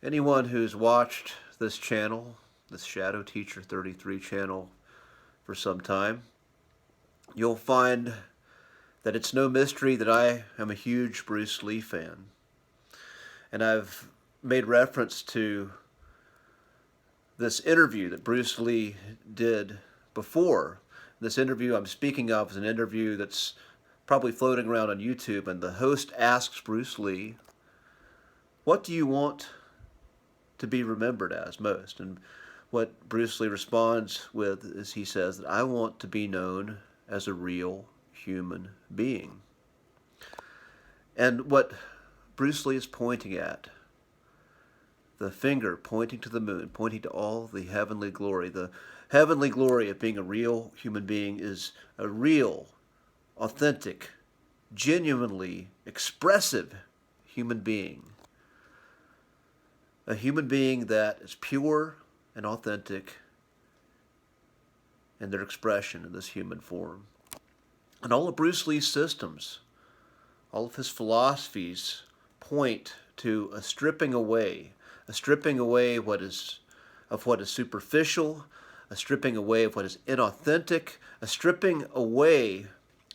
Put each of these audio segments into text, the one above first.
Anyone who's watched this channel, this Shadow Teacher 33 channel, for some time, you'll find that it's no mystery that I am a huge Bruce Lee fan. And I've made reference to this interview that Bruce Lee did before. This interview I'm speaking of is an interview that's probably floating around on YouTube, and the host asks Bruce Lee, "What do you want to be remembered as most?" And what Bruce Lee responds with is he says that I want to be known as a real human being. And what Bruce Lee is pointing at, the finger pointing to the moon, pointing to all the heavenly glory, the heavenly glory of being a real human being is a real, authentic, genuinely expressive human being. A human being that is pure and authentic in their expression in this human form. And all of Bruce Lee's systems, all of his philosophies point to a stripping away what is superficial, a stripping away of what is inauthentic, a stripping away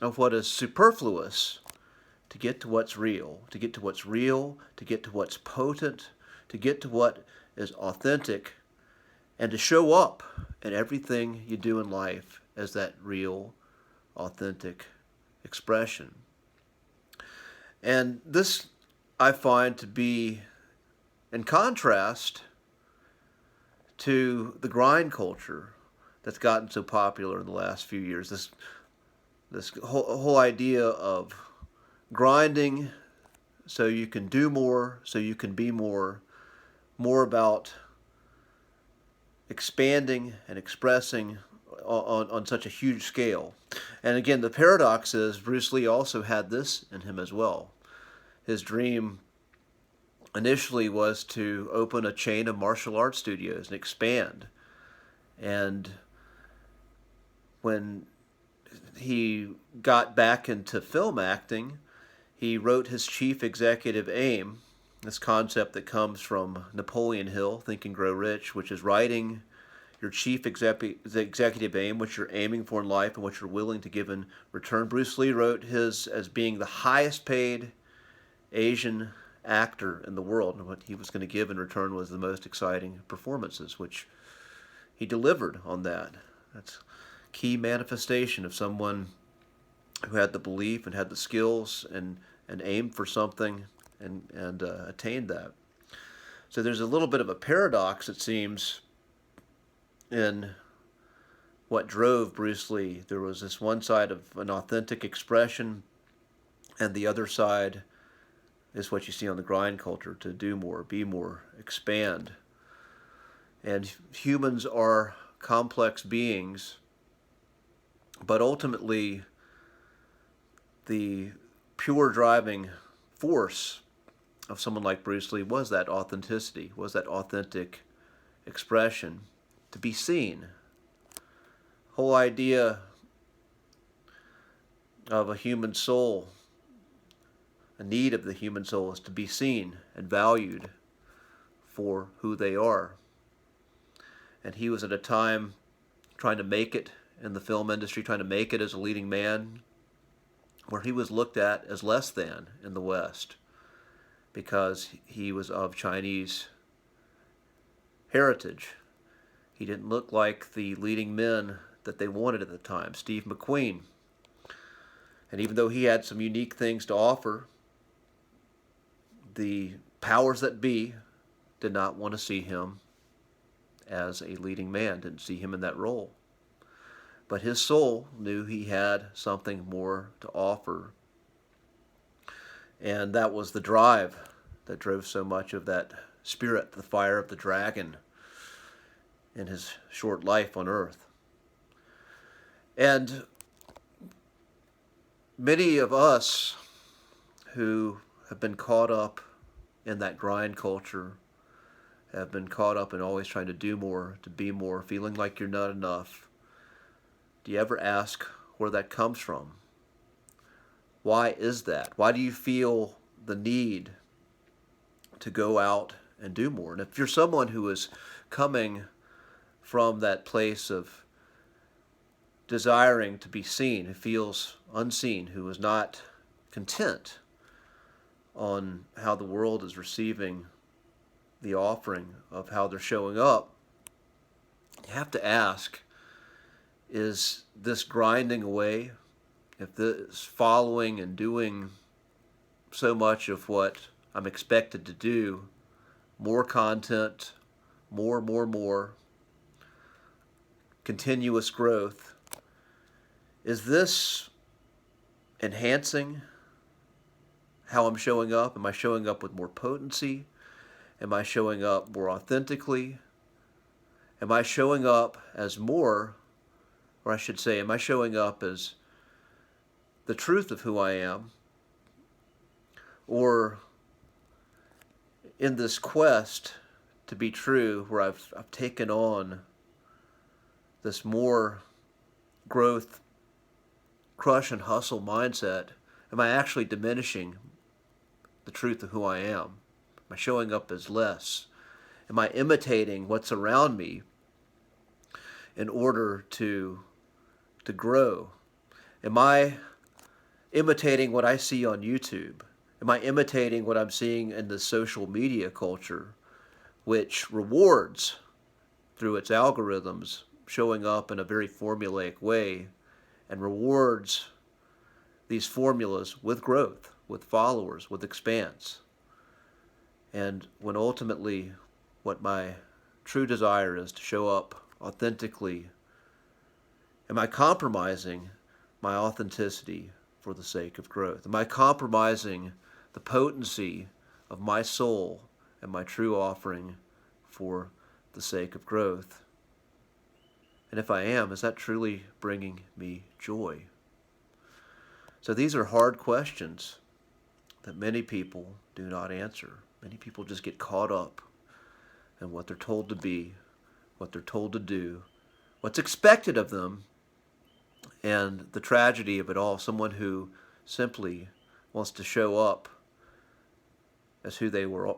of what is superfluous to get to what's real, to get to what's real, to get to what's potent, to get to what is authentic, and to show up in everything you do in life as that real, authentic expression. And this I find to be in contrast to the grind culture that's gotten so popular in the last few years. This whole idea of grinding so you can do more, so you can be more about expanding and expressing on such a huge scale. And again, the paradox is Bruce Lee also had this in him as well. His dream initially was to open a chain of martial arts studios and expand. And when he got back into film acting, he wrote his chief executive aim, this concept that comes from Napoleon Hill, Think and Grow Rich, which is writing your chief executive aim, what you're aiming for in life and what you're willing to give in return. Bruce Lee wrote his as being the highest paid Asian actor in the world, and what he was going to give in return was the most exciting performances, which he delivered on that. That's a key manifestation of someone who had the belief and had the skills and aimed for something and attained that. So there's a little bit of a paradox, it seems, in what drove Bruce Lee. There was this one side of an authentic expression, and the other side is what you see on the grind culture, to do more, be more, expand. And humans are complex beings, but ultimately the pure driving force of someone like Bruce Lee was that authenticity, was that authentic expression, to be seen. Whole idea of a human soul, a need of the human soul, is to be seen and valued for who they are. And he was at a time trying to make it in the film industry, trying to make it as a leading man, where he was looked at as less than in the West because he was of Chinese heritage. He didn't look like the leading men that they wanted at the time, Steve McQueen. And even though he had some unique things to offer, the powers that be did not want to see him as a leading man, didn't see him in that role. But his soul knew he had something more to offer. And that was the drive that drove so much of that spirit, the fire of the dragon, in his short life on earth. And many of us who have been caught up in that grind culture, have been caught up in always trying to do more, to be more, feeling like you're not enough. Do you ever ask where that comes from? Why is that? Why do you feel the need to go out and do more. And if you're someone who is coming from that place of desiring to be seen, who feels unseen, who is not content on how the world is receiving the offering of how they're showing up, you have to ask, is this grinding away? If this following and doing so much of what I'm expected to do, more content, more, continuous growth, is this enhancing how I'm showing up? Am I showing up with more potency? Am I showing up more authentically? Am I showing up as more, or I should say, am I showing up as the truth of who I am? Or in this quest to be true, where I've taken on this more growth, crush and hustle mindset, am I actually diminishing the truth of who I am? Am I showing up as less? Am I imitating what's around me in order to grow? Am I imitating what I see on YouTube? Am I imitating what I'm seeing in the social media culture, which rewards through its algorithms showing up in a very formulaic way and rewards these formulas with growth, with followers, with expanse? And when ultimately what my true desire is to show up authentically, am I compromising my authenticity for the sake of growth? Am I compromising the potency of my soul and my true offering for the sake of growth? And if I am, is that truly bringing me joy? So these are hard questions that many people do not answer. Many people just get caught up in what they're told to be, what they're told to do, what's expected of them, and the tragedy of it all. Someone who simply wants to show up as who they were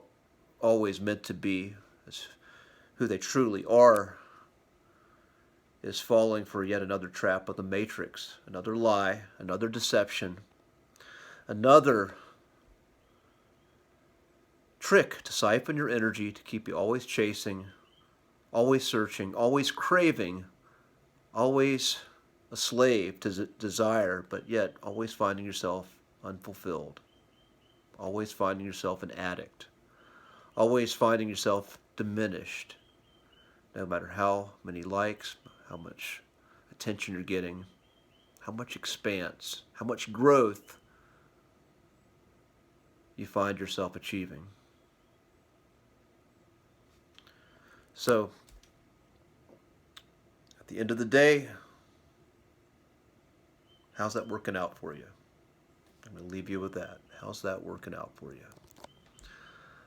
always meant to be, as who they truly are, is falling for yet another trap of the matrix, another lie, another deception, another trick to siphon your energy, to keep you always chasing, always searching, always craving, always a slave to desire, but yet always finding yourself unfulfilled, always finding yourself an addict, always finding yourself diminished, no matter how many likes, how much attention you're getting, how much expanse, how much growth you find yourself achieving. So, at the end of the day, how's that working out for you? I'm going to leave you with that. How's that working out for you?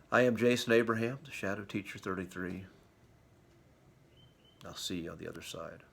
I am Jason Abraham, the Shadow Teacher 33. I'll see you on the other side.